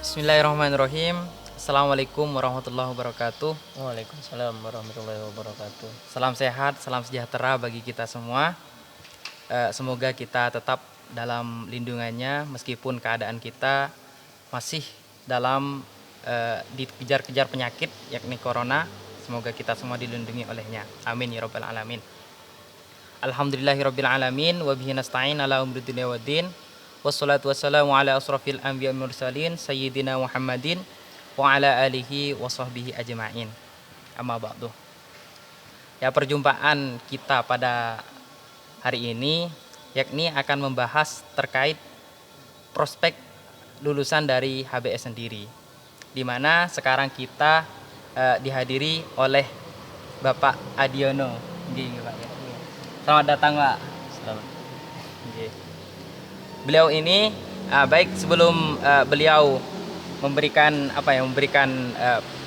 Bismillahirrahmanirrahim. Assalamualaikum warahmatullahi wabarakatuh. Waalaikumsalam warahmatullahi wabarakatuh. Salam sehat, salam sejahtera bagi kita semua. Semoga kita tetap dalam lindungannya meskipun keadaan kita masih dalam dikejar-kejar penyakit yakni corona. Semoga kita semua dilindungi olehnya. Amin ya rabbal alamin. Alhamdulillahirabbil alamin wa bihi nasta'in ala umuri dunya waddin. Wassalatu wassalamu ala asrafil anbiya wal mursalin sayyidina Muhammadin wa ala alihi wa sahbihi ajma'in. Amma ba'du. Ya, perjumpaan kita pada hari ini yakni akan membahas terkait prospek lulusan dari HBS sendiri. Di mana sekarang kita dihadiri oleh Bapak Adiono. Nggih, Pak ya. Selamat datang, Pak. Selamat. Nggih. Beliau ini baik sebelum beliau memberikan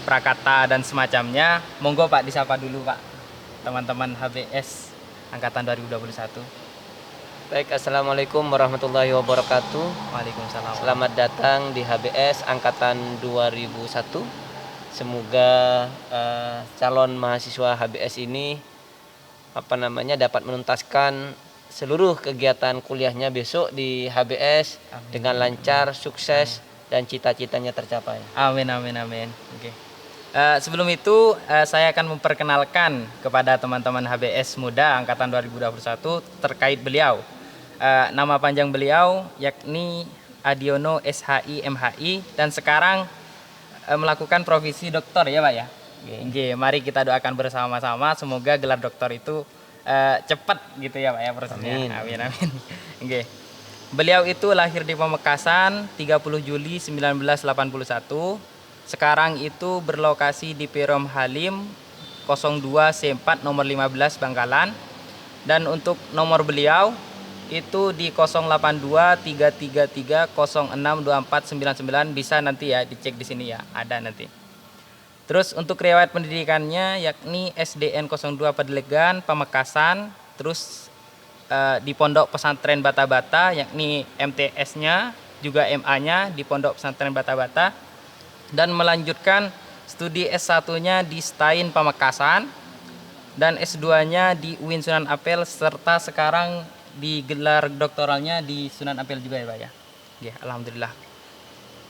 prakata dan semacamnya, monggo Pak disapa dulu Pak teman-teman HBS angkatan 2021. Baik, assalamualaikum warahmatullahi wabarakatuh. Waalaikumsalam. Selamat datang di HBS angkatan 2001. Semoga calon mahasiswa HBS ini dapat menuntaskan seluruh kegiatan kuliahnya besok di HBS dengan lancar, sukses, dan cita-citanya tercapai. Amin amin amin. Oke. Sebelum itu saya akan memperkenalkan kepada teman-teman HBS muda angkatan 2021 terkait beliau. Nama panjang beliau yakni Adiono SHI MHI dan sekarang melakukan profesi doktor ya Pak ya. Oke, mari kita doakan bersama-sama semoga gelar doktor itu cepat gitu ya Pak ya prosesnya. Amin amin. Oke. Beliau itu lahir di Pamekasan 30 Juli 1981. Sekarang itu berlokasi di Perum Halim 02 C4 nomor 15 Bangkalan. Dan untuk nomor beliau itu di 082 333 06 24 99, bisa nanti ya dicek di sini ya, ada nanti. Terus untuk riwayat pendidikannya yakni SDN 02 Padelegan Pamekasan, terus di Pondok Pesantren Bata-Bata yakni MTS-nya juga MA-nya di Pondok Pesantren Bata-Bata, dan melanjutkan studi S1-nya di STAIN Pamekasan dan S2-nya di UIN Sunan Ampel, serta sekarang di gelar doktoralnya di Sunan Ampel juga ya Pak ya. Oke, alhamdulillah.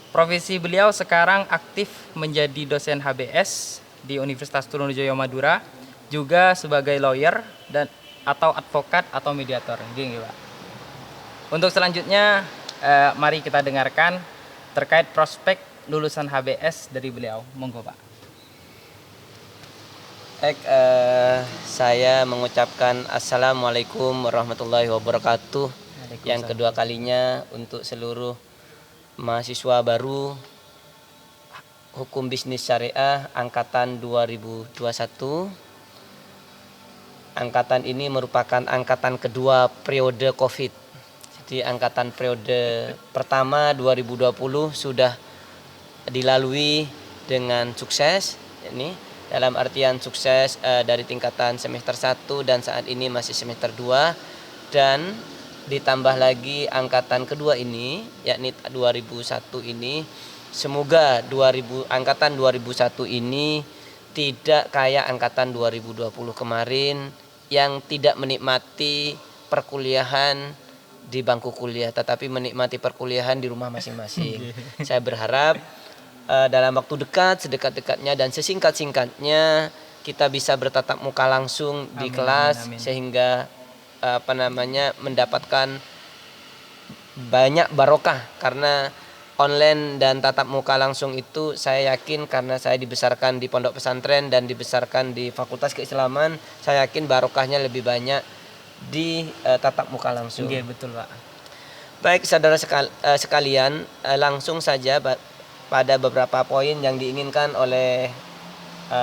Profesi beliau sekarang aktif menjadi dosen HBS di Universitas Trunojoyo Madura, juga sebagai lawyer dan atau advokat atau mediator. Gini, Pak. Untuk selanjutnya mari kita dengarkan terkait prospek lulusan HBS dari beliau. Monggo, Pak. Baik, saya mengucapkan assalamualaikum warahmatullahi wabarakatuh. Yang kedua kalinya untuk seluruh mahasiswa baru Hukum Bisnis Syariah angkatan 2021. Angkatan ini merupakan angkatan kedua periode Covid. Jadi angkatan periode pertama 2020 sudah dilalui dengan sukses. Ini dalam artian sukses dari tingkatan semester 1 dan saat ini masih semester 2, dan ditambah lagi angkatan kedua ini yakni 2001 ini, semoga angkatan 2001 ini tidak kayak angkatan 2020 kemarin yang tidak menikmati perkuliahan di bangku kuliah tetapi menikmati perkuliahan di rumah masing-masing. Saya berharap dalam waktu dekat, sedekat-dekatnya dan sesingkat-singkatnya kita bisa bertatap muka langsung di kelas. Amin. Sehingga mendapatkan banyak barokah, karena online dan tatap muka langsung itu saya yakin, karena saya dibesarkan di pondok pesantren dan dibesarkan di Fakultas Keislaman, saya yakin barokahnya lebih banyak di tatap muka langsung. Iya, betul Pak. Baik saudara sekalian, langsung saja pada beberapa poin yang diinginkan oleh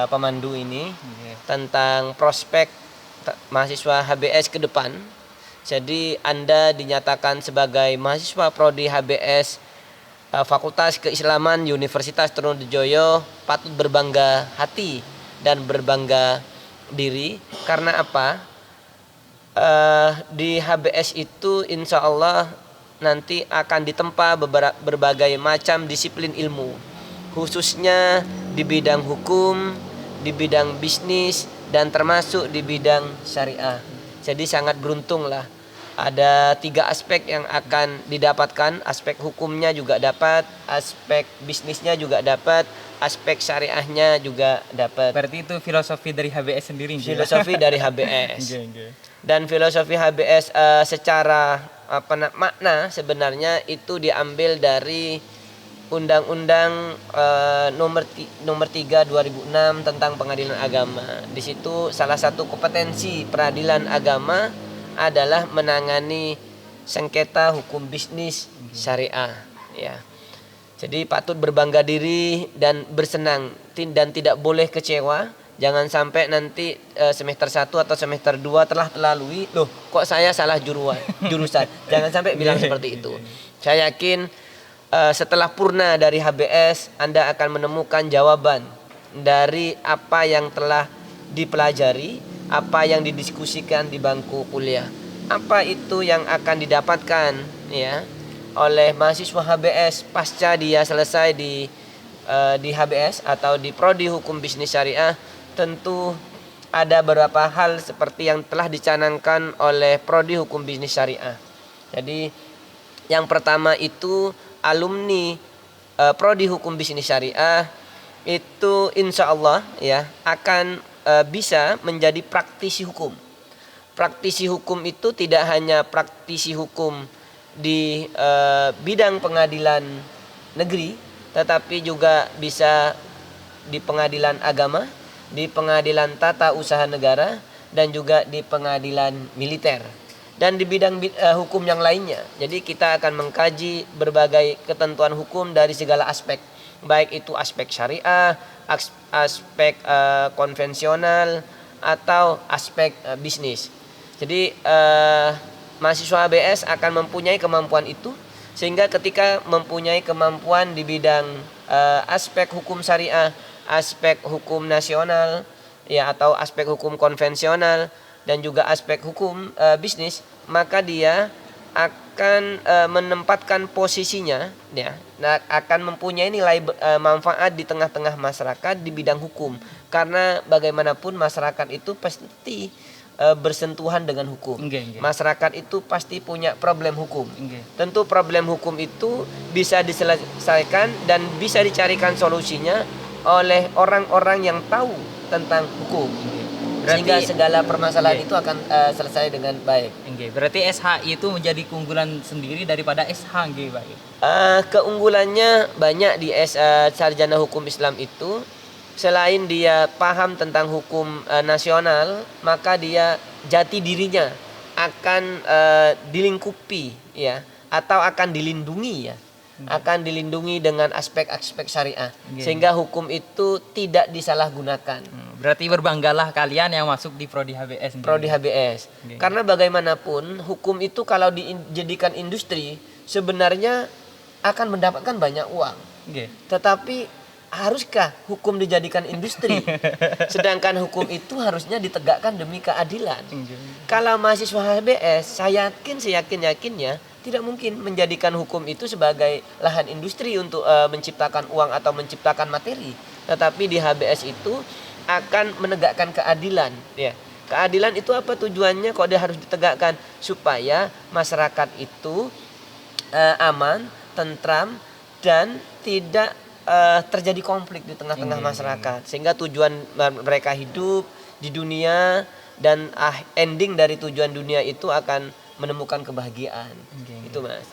pemandu ini tentang prospek mahasiswa HBS ke depan. Jadi Anda dinyatakan sebagai mahasiswa prodi HBS Fakultas Keislaman Universitas Trunojoyo patut berbangga hati dan berbangga diri. Karena apa? Di HBS itu insya Allah nanti akan ditempa berbagai macam disiplin ilmu, khususnya di bidang hukum, di bidang bisnis, dan termasuk di bidang syariah. Jadi sangat beruntung lah. Ada 3 aspek yang akan didapatkan, aspek hukumnya juga dapat, aspek bisnisnya juga dapat, aspek syariahnya juga dapat. Berarti itu filosofi dari HBS sendiri. Filosofi dari HBS. Okay. Dan filosofi HBS secara makna sebenarnya itu diambil dari Undang-Undang nomor 3 2006 tentang pengadilan agama. Di situ salah satu kompetensi peradilan agama adalah menangani sengketa hukum bisnis syariah, ya. Jadi patut berbangga diri dan bersenang dan tidak boleh kecewa. Jangan sampai nanti semester 1 atau semester 2 telah terlalui, loh kok saya salah jurusan. Jangan sampai bilang seperti itu. Saya yakin setelah purna dari HBS, Anda akan menemukan jawaban dari apa yang telah dipelajari, apa yang didiskusikan di bangku kuliah. Apa itu yang akan didapatkan ya oleh mahasiswa HBS pasca dia selesai di HBS atau di Prodi Hukum Bisnis Syariah. Tentu ada beberapa hal seperti yang telah dicanangkan oleh Prodi Hukum Bisnis Syariah. Jadi yang pertama itu alumni Prodi Hukum Bisnis Syariah itu insya Allah ya akan bisa menjadi praktisi hukum. Praktisi hukum itu tidak hanya praktisi hukum di bidang pengadilan negeri, tetapi juga bisa di pengadilan agama, di pengadilan tata usaha negara, dan juga di pengadilan militer, dan di bidang hukum yang lainnya. Jadi kita akan mengkaji berbagai ketentuan hukum dari segala aspek, baik itu aspek syariah, aspek konvensional, atau aspek bisnis. Jadi mahasiswa HBS akan mempunyai kemampuan itu, sehingga ketika mempunyai kemampuan di bidang aspek hukum syariah, aspek hukum nasional, ya, atau aspek hukum konvensional, dan juga aspek hukum bisnis, maka dia akan menempatkan posisinya, ya, akan mempunyai nilai manfaat di tengah-tengah masyarakat di bidang hukum. Karena bagaimanapun masyarakat itu pasti bersentuhan dengan hukum. Masyarakat itu pasti punya problem hukum. Tentu problem hukum itu bisa diselesaikan dan bisa dicarikan solusinya oleh orang-orang yang tahu tentang hukum. Sehingga segala permasalahan itu akan selesai dengan baik. Berarti SHI itu menjadi keunggulan sendiri daripada SH, Pak. Keunggulannya banyak di sarjana hukum Islam itu. Selain dia paham tentang hukum nasional, maka dia jati dirinya akan dilingkupi, ya, atau akan dilindungi, ya. Akan dilindungi dengan aspek-aspek syariah, sehingga hukum itu tidak disalahgunakan. Berarti berbanggalah kalian yang masuk di Prodi HBS. Prodi HBS. Karena bagaimanapun hukum itu kalau dijadikan industri sebenarnya akan mendapatkan banyak uang. Tetapi haruskah hukum dijadikan industri? Sedangkan hukum itu harusnya ditegakkan demi keadilan. Kalau mahasiswa HBS, saya yakinnya tidak mungkin menjadikan hukum itu sebagai lahan industri untuk menciptakan uang atau menciptakan materi. Tetapi di HBS itu akan menegakkan keadilan, ya. Keadilan itu apa tujuannya? Kok dia harus ditegakkan? Supaya masyarakat itu aman, tentram, dan tidak terjadi konflik di tengah-tengah masyarakat, sehingga tujuan mereka hidup di dunia dan ending dari tujuan dunia itu akan menemukan kebahagiaan. Itu, Mas.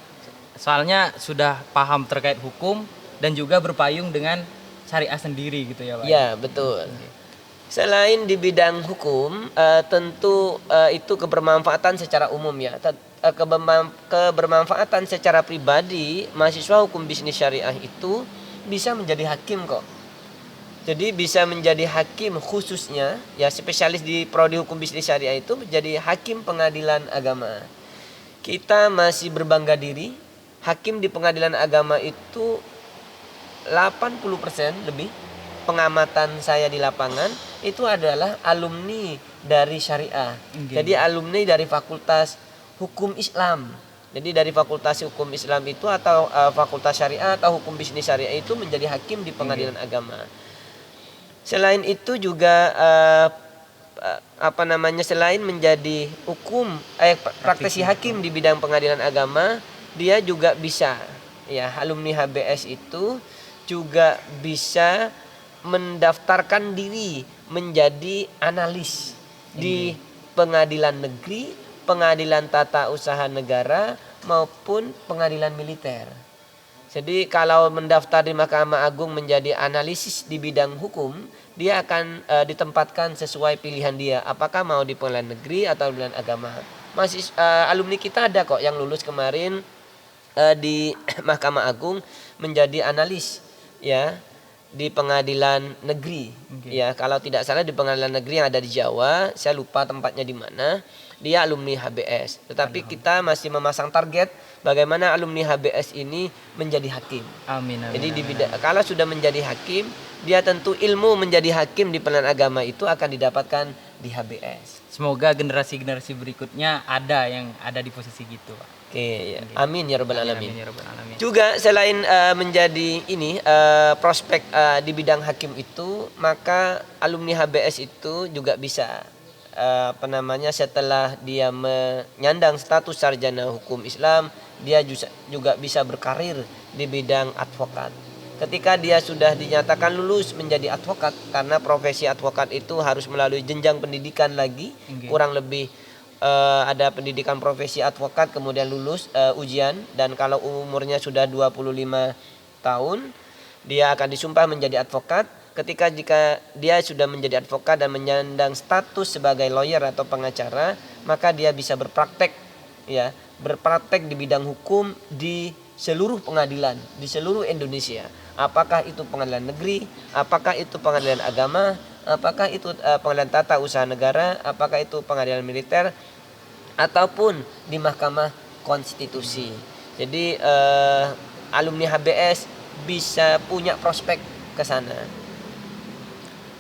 Soalnya sudah paham terkait hukum dan juga berpayung dengan syariah sendiri gitu ya, Pak. Ya, betul. Selain di bidang hukum, tentu itu kebermanfaatan secara umum, ya. Kebermanfaatan secara pribadi, mahasiswa hukum bisnis syariah itu bisa menjadi hakim kok. Jadi bisa menjadi hakim khususnya, ya, spesialis di Prodi Hukum Bisnis Syariah itu menjadi hakim pengadilan agama. Kita masih berbangga diri, hakim di pengadilan agama itu 80% lebih pengamatan saya di lapangan itu adalah alumni dari syariah. Jadi alumni dari Fakultas Hukum Islam Jadi dari fakultas hukum Islam itu atau fakultas syariah atau hukum bisnis syariah itu menjadi hakim di pengadilan agama. Selain itu juga selain menjadi praktisi hakim di bidang pengadilan agama, dia juga bisa, ya, alumni HBS itu juga bisa mendaftarkan diri menjadi analis di pengadilan negeri, pengadilan tata usaha negara maupun pengadilan militer. Jadi kalau mendaftar di Mahkamah Agung menjadi analisis di bidang hukum, dia akan ditempatkan sesuai pilihan dia. Apakah mau di pengadilan negeri atau pengadilan agama. Masih alumni kita ada kok yang lulus kemarin di Mahkamah Agung menjadi analis, ya, di pengadilan negeri. Ya, kalau tidak salah di pengadilan negeri yang ada di Jawa, saya lupa tempatnya di mana. Dia alumni HBS. Tetapi kita masih memasang target bagaimana alumni HBS ini menjadi hakim. Amin. Jadi kalau sudah menjadi hakim, dia tentu ilmu menjadi hakim di pengadilan agama itu akan didapatkan di HBS. Semoga generasi-generasi berikutnya ada yang ada di posisi gitu, Pak. Oke, ya. Amin ya rabbal alamin. Amin ya rabbal alamin. Juga selain menjadi prospek di bidang hakim itu, maka alumni HBS itu juga bisa setelah dia menyandang status sarjana hukum Islam, dia juga bisa berkarir di bidang advokat. Ketika dia sudah dinyatakan lulus menjadi advokat, karena profesi advokat itu harus melalui jenjang pendidikan lagi, kurang lebih ada pendidikan profesi advokat, kemudian lulus ujian, dan kalau umurnya sudah 25 tahun dia akan disumpah menjadi advokat. Jika dia sudah menjadi advokat dan menyandang status sebagai lawyer atau pengacara, maka dia bisa berpraktek di bidang hukum di seluruh pengadilan di seluruh Indonesia. Apakah itu pengadilan negeri, apakah itu pengadilan agama, apakah itu pengadilan tata usaha negara, apakah itu pengadilan militer, ataupun di Mahkamah Konstitusi. Jadi alumni HBS bisa punya prospek ke sana.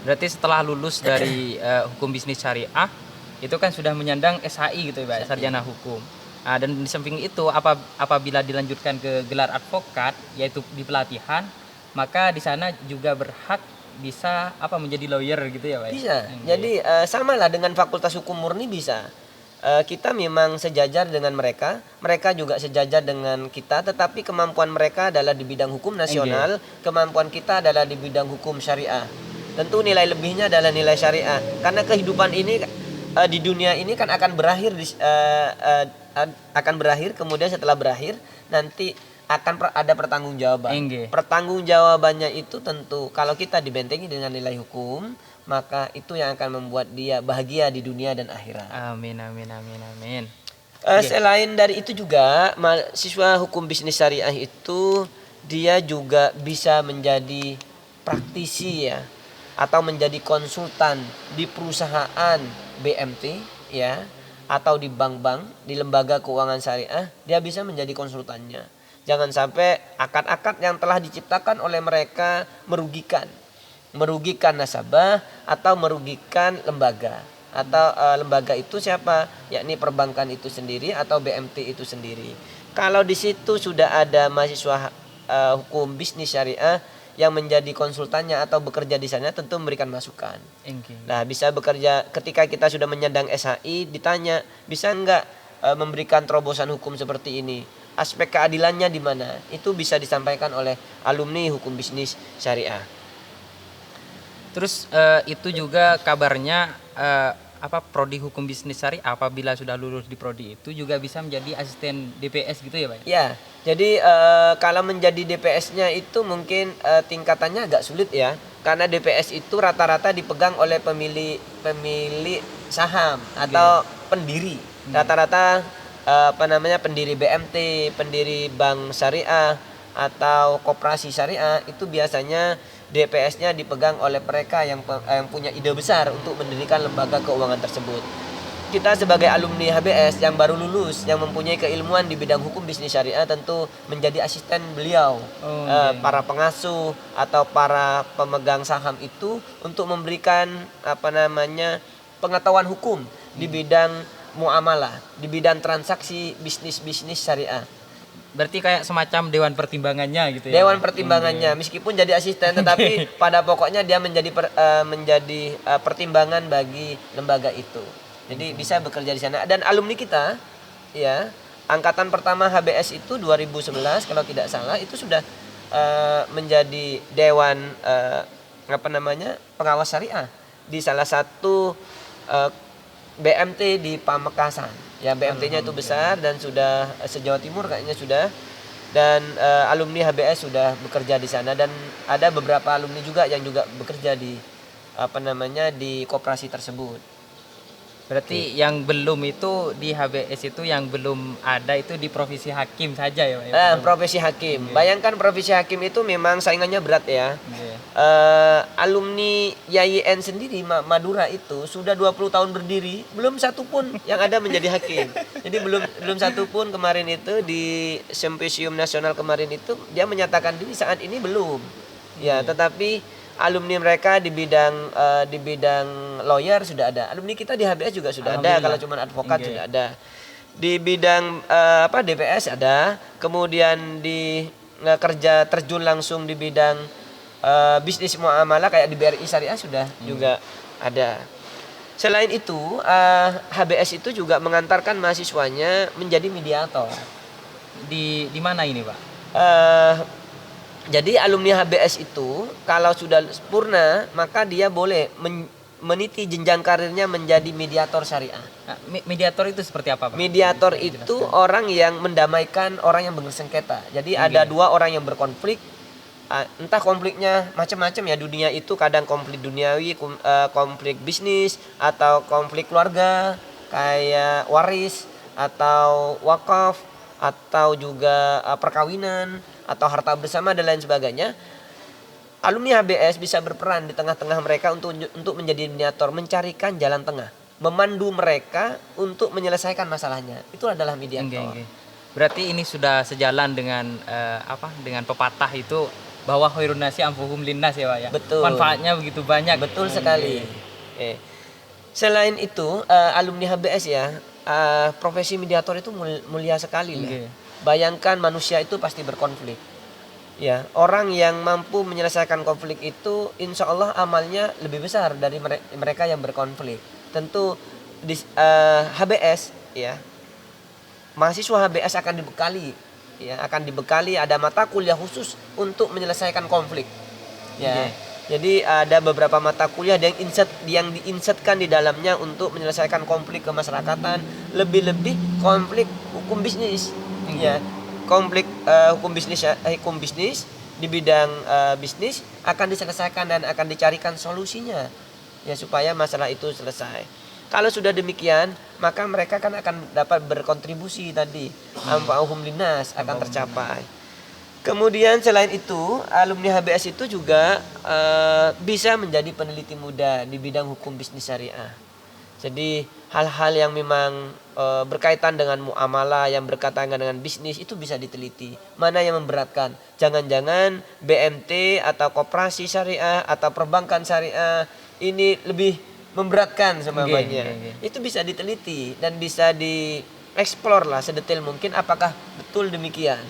Berarti setelah lulus dari hukum bisnis syariah, itu kan sudah menyandang SHI gitu ya, Pak, sarjana hukum. Nah, dan di samping itu apabila dilanjutkan ke gelar advokat, yaitu di pelatihan, maka di sana juga berhak bisa menjadi lawyer gitu ya, Pak? Bisa. Jadi samalah dengan fakultas hukum murni bisa. Kita memang sejajar dengan mereka juga sejajar dengan kita, tetapi kemampuan mereka adalah di bidang hukum nasional, kemampuan kita adalah di bidang hukum syariah. Tentu nilai lebihnya adalah nilai syariah, karena kehidupan ini di dunia ini kan akan berakhir, kemudian setelah berakhir nanti akan ada pertanggungjawaban. Pertanggungjawabannya itu tentu kalau kita dibentengi dengan nilai hukum, maka itu yang akan membuat dia bahagia di dunia dan akhirat. Amin amin amin amin. Selain dari itu juga mahasiswa hukum bisnis syariah itu dia juga bisa menjadi praktisi, ya, atau menjadi konsultan di perusahaan BMT, ya, atau di bank-bank, di lembaga keuangan syariah, dia bisa menjadi konsultannya. Jangan sampai akad-akad yang telah diciptakan oleh mereka merugikan nasabah atau merugikan lembaga. Atau lembaga itu siapa? Yakni perbankan itu sendiri atau BMT itu sendiri. Kalau di situ sudah ada mahasiswa hukum bisnis syariah yang menjadi konsultannya atau bekerja di sana, tentu memberikan masukan. Nah, bisa bekerja ketika kita sudah menyandang SHI, ditanya bisa enggak memberikan terobosan hukum seperti ini, aspek keadilannya di mana, itu bisa disampaikan oleh alumni hukum bisnis syariah. Terus itu juga kabarnya prodi hukum bisnis syariah apabila sudah lulus di prodi itu juga bisa menjadi asisten DPS gitu ya, Pak? Ya, jadi kalau menjadi DPS-nya itu mungkin tingkatannya agak sulit, ya, karena DPS itu rata-rata dipegang oleh pemilik saham atau pendiri. Rata-rata pendiri BMT, pendiri bank syariah atau koperasi syariah itu biasanya DPS-nya dipegang oleh mereka yang punya ide besar untuk mendirikan lembaga keuangan tersebut. Kita sebagai alumni HBS yang baru lulus, yang mempunyai keilmuan di bidang hukum bisnis syariah, tentu menjadi asisten beliau, para pengasuh atau para pemegang saham itu, untuk memberikan pengetahuan hukum di bidang muamalah, di bidang transaksi bisnis syariah. Berarti kayak semacam dewan pertimbangannya gitu ya. Dewan pertimbangannya, meskipun jadi asisten, tetapi pada pokoknya dia menjadi pertimbangan bagi lembaga itu. Jadi bisa bekerja di sana. Dan alumni kita, ya, angkatan pertama HBS itu 2011 kalau tidak salah itu sudah menjadi dewan pengawas syariah di salah satu BMT di Pamekasan. Ya, BMT-nya itu besar dan sudah se-Jawa Timur kayaknya sudah. Dan alumni HBS sudah bekerja di sana, dan ada beberapa alumni juga yang juga bekerja di di koperasi tersebut. Berarti yang belum itu di HBS itu yang belum ada itu di profesi hakim saja ya Pak? Profesi hakim. Bayangkan profesi hakim itu memang saingannya berat ya. Alumni YIN sendiri Madura itu sudah 20 tahun berdiri, belum satu pun yang ada menjadi hakim. Jadi belum satu pun kemarin itu di Simposium Nasional kemarin itu dia menyatakan diri saat ini belum. Ya, tetapi alumni mereka di bidang lawyer sudah ada. Alumni kita di HBS juga sudah ada, kalau cuma advokat sudah ada. Di bidang DPS ada, kemudian di kerja terjun langsung di bidang bisnis muamalah kayak di BRI Syariah sudah juga ada. Selain itu, HBS itu juga mengantarkan mahasiswanya menjadi mediator. Di mana ini, Pak? Jadi alumni HBS itu kalau sudah sempurna maka dia boleh meniti jenjang karirnya menjadi mediator syariah. Nah, mediator itu seperti apa, Pak? Mediator itu orang yang mendamaikan orang yang bersengketa. Jadi ada dua orang yang berkonflik, entah konfliknya macam-macam ya, dunia itu kadang konflik duniawi, konflik bisnis, atau konflik keluarga kayak waris atau wakaf, atau juga perkawinan atau harta bersama dan lain sebagainya. Alumni HBS bisa berperan di tengah-tengah mereka untuk menjadi mediator, mencarikan jalan tengah, memandu mereka untuk menyelesaikan masalahnya. Itu adalah mediator. Berarti ini sudah sejalan dengan dengan pepatah itu bahwa khairun nasi anfuhum linnas ya, Pak ya. Betul. Manfaatnya begitu banyak. Betul sekali. Selain itu alumni HBS ya, profesi mediator itu mulia sekali lah. Bayangkan manusia itu pasti berkonflik. Ya, orang yang mampu menyelesaikan konflik itu insya Allah amalnya lebih besar dari mereka yang berkonflik. Tentu di HBS ya, mahasiswa HBS akan dibekali ada mata kuliah khusus untuk menyelesaikan konflik. Ya. Jadi ada beberapa mata kuliah yang diinsertkan di dalamnya untuk menyelesaikan konflik kemasyarakatan, lebih-lebih konflik hukum bisnis. Ya, konflik hukum bisnis di bidang bisnis akan diselesaikan dan akan dicarikan solusinya ya supaya masalah itu selesai. Kalau sudah demikian, maka mereka kan akan dapat berkontribusi tadi, anfa'uhum linnas akan tercapai. Kemudian selain itu, alumni HBS itu juga bisa menjadi peneliti muda di bidang hukum bisnis syariah. Jadi hal-hal yang memang berkaitan dengan muamalah, yang berkaitan dengan bisnis itu bisa diteliti. Mana yang memberatkan? Jangan-jangan BMT atau koperasi syariah atau perbankan syariah ini lebih memberatkan semuanya. Itu bisa diteliti dan bisa dieksplor lah sedetail mungkin apakah betul demikian.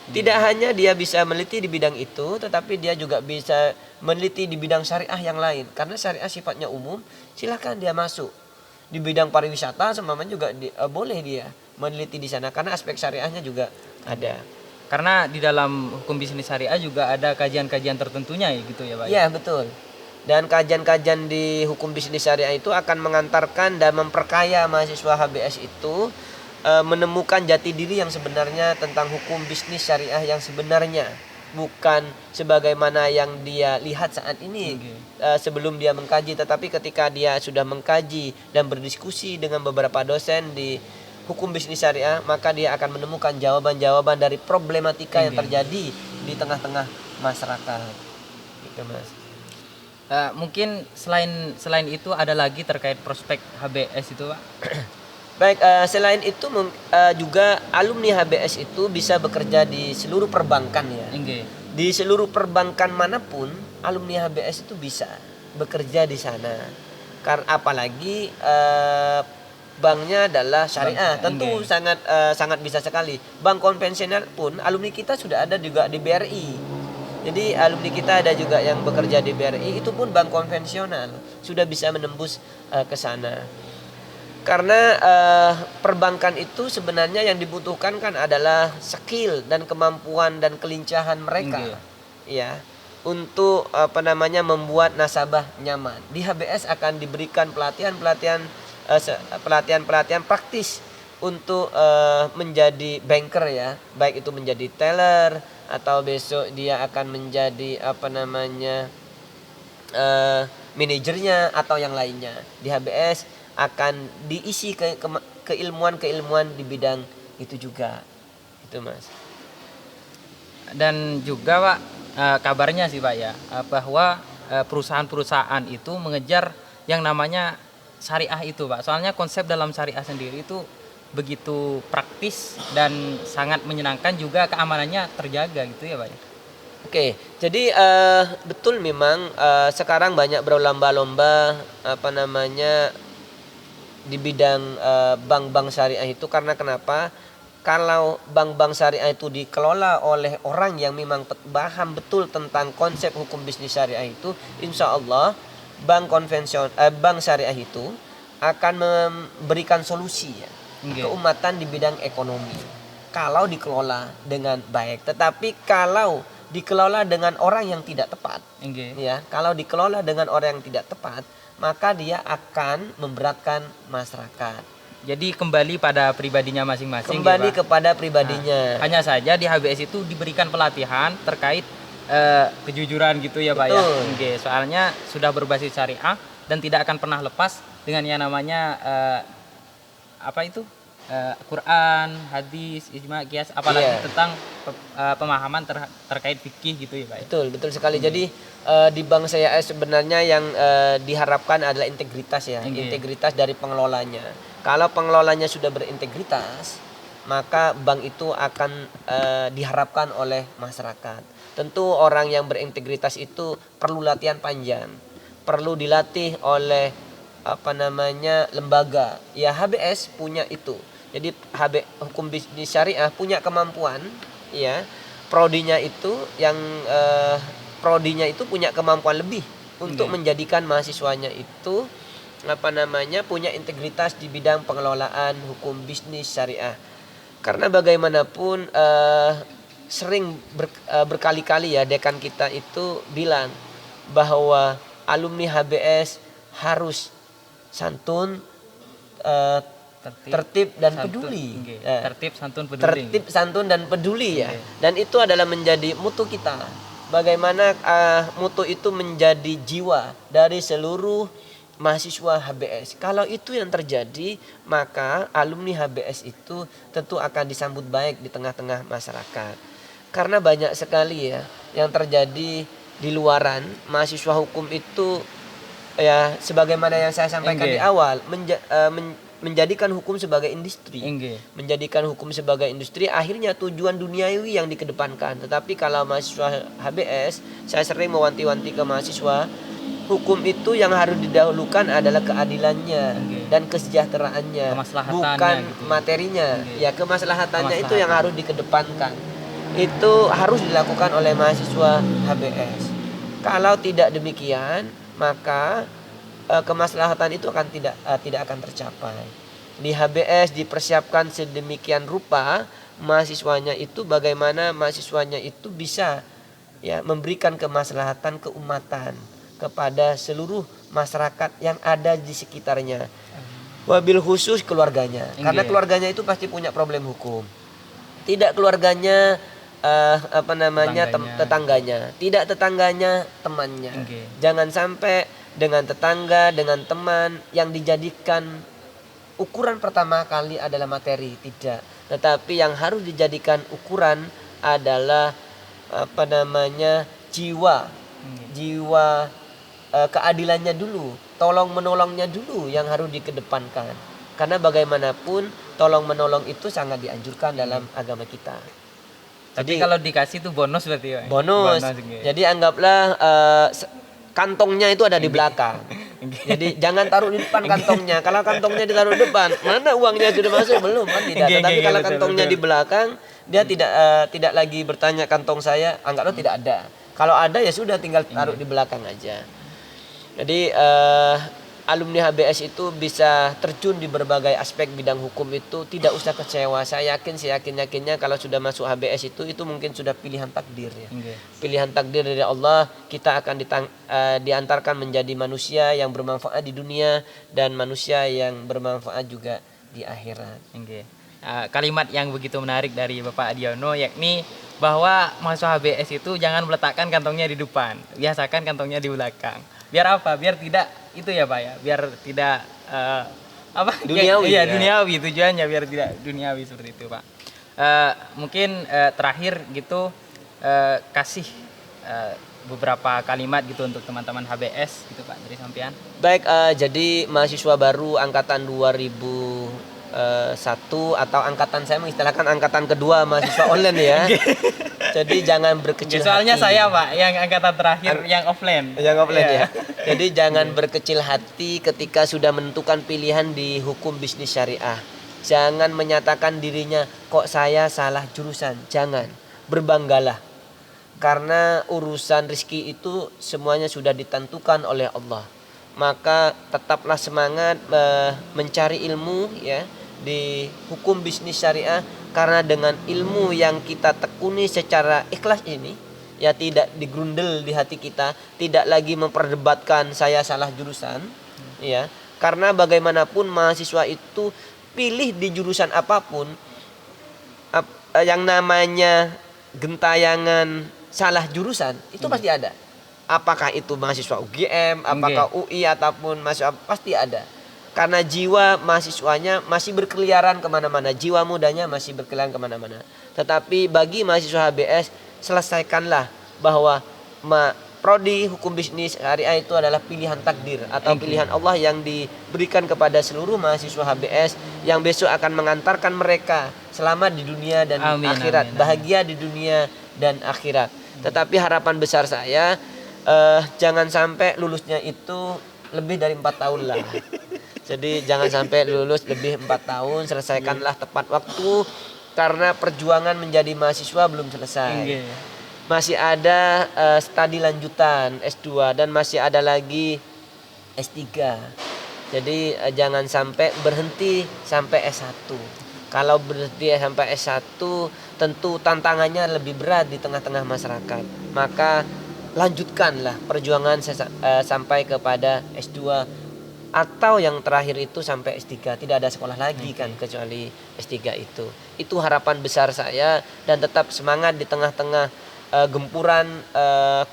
Tidak hanya dia bisa meneliti di bidang itu, tetapi dia juga bisa meneliti di bidang syariah yang lain. Karena syariah sifatnya umum, silakan dia masuk. Di bidang pariwisata semuanya juga boleh dia meneliti di sana karena aspek syariahnya juga ada. Karena di dalam hukum bisnis syariah juga ada kajian-kajian tertentunya ya gitu ya, Pak. Iya, betul. Dan kajian-kajian di hukum bisnis syariah itu akan mengantarkan dan memperkaya mahasiswa HBS itu menemukan jati diri yang sebenarnya tentang hukum bisnis syariah yang sebenarnya, bukan sebagaimana yang dia lihat saat ini sebelum dia mengkaji, tetapi ketika dia sudah mengkaji dan berdiskusi dengan beberapa dosen di hukum bisnis syariah, maka dia akan menemukan jawaban-jawaban dari problematika yang terjadi di tengah-tengah masyarakat. Gitu, Mas. Mungkin selain itu ada lagi terkait prospek HBS itu, Pak? Baik, selain itu juga alumni HBS itu bisa bekerja di seluruh perbankan ya. Di seluruh perbankan manapun alumni HBS itu bisa bekerja di sana. Karena apalagi banknya adalah syariah. Bank, Tentu oke. sangat bisa sekali. Bank konvensional pun alumni kita sudah ada juga di BRI. Jadi alumni kita ada juga yang bekerja di BRI, itu pun bank konvensional sudah bisa menembus ke sana. Karena perbankan itu sebenarnya yang dibutuhkan kan adalah skill dan kemampuan dan kelincahan mereka, ya, untuk membuat nasabah nyaman. Di HBS akan diberikan pelatihan praktis untuk menjadi banker, ya, baik itu menjadi teller atau besok dia akan menjadi manajernya atau yang lainnya. Di HBS akan diisi keilmuan-keilmuan di bidang itu juga. Itu, Mas. Dan juga Pak, kabarnya sih Pak ya, bahwa perusahaan-perusahaan itu mengejar yang namanya syariah itu Pak. Soalnya konsep dalam syariah sendiri itu begitu praktis dan sangat menyenangkan, juga keamanannya terjaga gitu ya Pak ya. Oke, jadi betul memang sekarang banyak berlomba-lomba di bidang bank-bank syariah itu. Karena kenapa? Kalau bank-bank syariah itu dikelola oleh orang yang memang paham betul tentang konsep hukum bisnis syariah itu, insya Allah bank syariah itu akan memberikan solusi, ya, keumatan di bidang ekonomi kalau dikelola dengan baik. Tetapi kalau dikelola dengan orang yang tidak tepat, ya, kalau dikelola dengan orang yang tidak tepat, maka dia akan memberatkan masyarakat. Jadi kembali pada pribadinya masing-masing. Kembali ya, Pak? kepada pribadinya. Nah, hanya saja di HBS itu diberikan pelatihan terkait kejujuran gitu ya Pak ya. Soalnya sudah berbasis syariah dan tidak akan pernah lepas dengan yang namanya Quran, hadis, ijma, qiyas, apalagi tentang pemahaman terkait fikih gitu ya Pak ya. Betul sekali. Jadi di bank saya sebenarnya yang diharapkan adalah integritas, ya, integritas dari pengelolanya. Kalau pengelolanya sudah berintegritas, maka bank itu akan diharapkan oleh masyarakat. Tentu orang yang berintegritas itu perlu latihan panjang, perlu dilatih oleh lembaga. Ya, HBS punya itu. Jadi hukum bisnis syariah punya kemampuan, ya. Prodinya itu punya kemampuan lebih untuk menjadikan mahasiswanya itu punya integritas di bidang pengelolaan hukum bisnis syariah. Karena bagaimanapun sering berkali-kali, ya, dekan kita itu bilang bahwa alumni HBS harus santun, tertib dan peduli. Tertib, santun, peduli. Tertib, santun dan peduli, ya. Dan itu adalah menjadi mutu kita. Bagaimana mutu itu menjadi jiwa dari seluruh mahasiswa HBS. Kalau itu yang terjadi, maka alumni HBS itu tentu akan disambut baik di tengah-tengah masyarakat. Karena banyak sekali, ya, yang terjadi di luaran. Mahasiswa hukum itu, ya, sebagaimana yang saya sampaikan di awal, menjadikan hukum sebagai industri. Menjadikan hukum sebagai industri, akhirnya tujuan duniawi yang dikedepankan. Tetapi kalau mahasiswa HBS, saya sering mewanti-wanti ke mahasiswa, hukum itu yang harus didahulukan adalah keadilannya dan kesejahteraannya, bukan materinya. Ya, kemaslahatannya itu yang harus dikedepankan. Itu harus dilakukan oleh mahasiswa HBS. Kalau tidak demikian, maka kemaslahatan itu tidak akan tercapai. Di HBS dipersiapkan sedemikian rupa mahasiswanya itu, bagaimana mahasiswanya itu bisa, ya, memberikan kemaslahatan keumatan kepada seluruh masyarakat yang ada di sekitarnya. Wabil khusus keluarganya. Karena keluarganya itu pasti punya problem hukum. Tidak keluarganya tetangganya, tidak tetangganya temannya. Jangan sampai dengan tetangga, dengan teman yang dijadikan ukuran pertama kali adalah materi, tidak. Tetapi yang harus dijadikan ukuran adalah jiwa keadilannya dulu, tolong menolongnya dulu yang harus dikedepankan. Karena bagaimanapun tolong menolong itu sangat dianjurkan dalam agama kita. Tapi kalau dikasih itu bonus berarti ya? Bonus. Jadi anggaplah kantongnya itu ada di belakang. Jadi jangan taruh di depan kantongnya. Kalau kantongnya ditaruh di depan, mana uangnya sudah masuk belum kan tidak. Tetapi kalau betul, kantongnya betul. di belakang, dia tidak lagi bertanya kantong saya, anggaplah tidak ada. Kalau ada ya sudah tinggal taruh di belakang aja. Jadi alumni HBS itu bisa terjun di berbagai aspek bidang hukum itu tidak usah kecewa. Saya yakin seyakin-yakinnya kalau sudah masuk HBS itu mungkin sudah pilihan takdir ya. Pilihan takdir dari Allah, kita akan diantarkan menjadi manusia yang bermanfaat di dunia dan manusia yang bermanfaat juga di akhirat. Kalimat yang begitu menarik dari Bapak Adiono yakni bahwa mahasiswa HBS itu jangan meletakkan kantongnya di depan, biasakan kantongnya di belakang. Biar apa? Biar tidak itu ya Pak ya, biar tidak Duniawi, ya, ya. duniawi tujuannya, biar tidak duniawi seperti itu Pak. Mungkin terakhir gitu kasih beberapa kalimat gitu untuk teman-teman HBS gitu Pak dari sampean. Baik, jadi mahasiswa baru angkatan 2001 atau angkatan saya mengistilahkan angkatan kedua mahasiswa online ya. Jadi jangan berkecil Soalnya hati. saya Pak yang angkatan terakhir yang offline. Yang offline Iya. ya. Jadi jangan berkecil hati ketika sudah menentukan pilihan di hukum bisnis syariah. Jangan menyatakan dirinya kok saya salah jurusan. Jangan. Berbanggalah. Karena urusan rezeki itu semuanya sudah ditentukan oleh Allah. Maka tetaplah semangat mencari ilmu ya di hukum bisnis syariah, karena dengan ilmu yang kita tekuni secara ikhlas ini ya tidak digrundel di hati kita, tidak lagi memperdebatkan saya salah jurusan ya. Karena bagaimanapun mahasiswa itu pilih di jurusan apapun, yang namanya gentayangan salah jurusan itu pasti ada. Apakah itu mahasiswa UGM, apakah UI ataupun mahasiswa, pasti ada. Karena jiwa mahasiswanya masih berkeliaran kemana-mana, jiwa mudanya masih berkeliaran kemana-mana. Tetapi bagi mahasiswa HBS, selesaikanlah bahwa prodi hukum bisnis syariah itu adalah pilihan takdir atau pilihan Allah yang diberikan kepada seluruh mahasiswa HBS yang besok akan mengantarkan mereka selamat di dunia dan akhirat, bahagia di dunia dan akhirat. Tetapi harapan besar saya, jangan sampai lulusnya itu lebih dari 4 tahun lah. Jadi jangan sampai lulus lebih 4 tahun, selesaikanlah tepat waktu, karena perjuangan menjadi mahasiswa belum selesai. Masih ada studi lanjutan S2 dan masih ada lagi S3. Jadi jangan sampai berhenti sampai S1. Kalau berhenti sampai S1 tentu tantangannya lebih berat di tengah-tengah masyarakat. Maka lanjutkanlah perjuangan sampai kepada S2 atau yang terakhir itu sampai S3. Tidak ada sekolah lagi kan kecuali S3 itu. Itu harapan besar saya, dan tetap semangat di tengah-tengah gempuran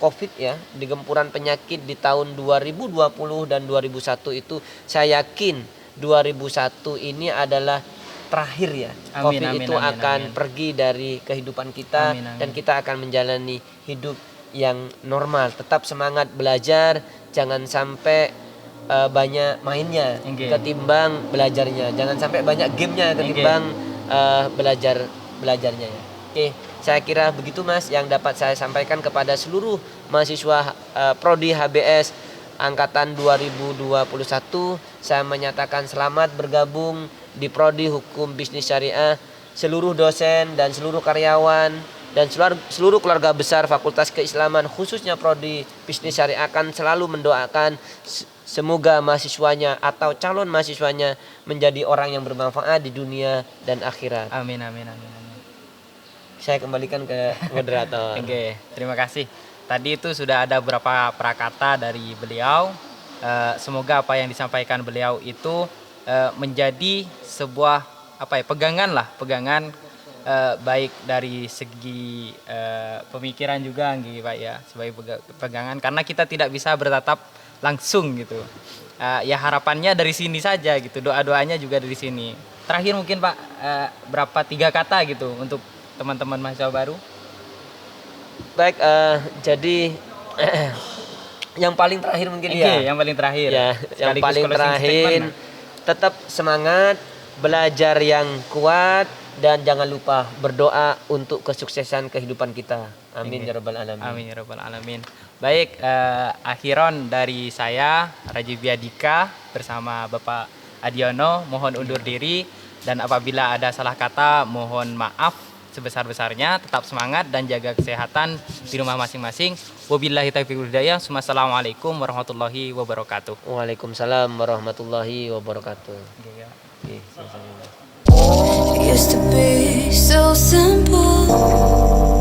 Covid ya, di gempuran penyakit di tahun 2020 dan 2001 itu. Saya yakin 2001 ini adalah terakhir ya. Covid itu akan pergi dari kehidupan kita, dan kita akan menjalani hidup yang normal. Tetap semangat belajar, jangan sampai banyak mainnya ketimbang belajarnya, jangan sampai banyak gamenya ketimbang belajarnya ya. Oke, saya kira begitu Mas yang dapat saya sampaikan kepada seluruh mahasiswa prodi HBS angkatan 2021. Saya menyatakan selamat bergabung di prodi hukum bisnis syariah. Seluruh dosen dan seluruh karyawan dan seluruh keluarga besar Fakultas Keislaman khususnya prodi bisnis syariah akan selalu mendoakan semoga mahasiswanya atau calon mahasiswanya menjadi orang yang bermanfaat di dunia dan akhirat. Amin, amin, amin, amin. Saya kembalikan ke moderator. Oke, terima kasih. Tadi itu sudah ada beberapa prakata dari beliau. Semoga apa yang disampaikan beliau itu menjadi sebuah pegangan baik dari segi pemikiran juga gitu Pak ya, sebagai pegangan, karena kita tidak bisa bertatap langsung gitu. Ya harapannya dari sini saja gitu, doa-doanya juga dari sini. Terakhir mungkin Pak, berapa 3 kata gitu untuk teman-teman mahasiswa baru? Baik, jadi yang paling terakhir mungkin yang paling terakhir. Ya, yang paling terakhir tetap semangat, belajar yang kuat, dan jangan lupa berdoa untuk kesuksesan kehidupan kita. Amin ya rabbal alamin. Amin ya rabbal alamin. Baik, akhiron dari saya Rajiv Yadika bersama Bapak Adiono mohon undur diri, dan apabila ada salah kata mohon maaf sebesar-besarnya. Tetap semangat dan jaga kesehatan di rumah masing-masing. Wabillahi taufiq wal hidayah. Assalamualaikum warahmatullahi wabarakatuh. Waalaikumsalam warahmatullahi wabarakatuh. Oke, It used to be so simple.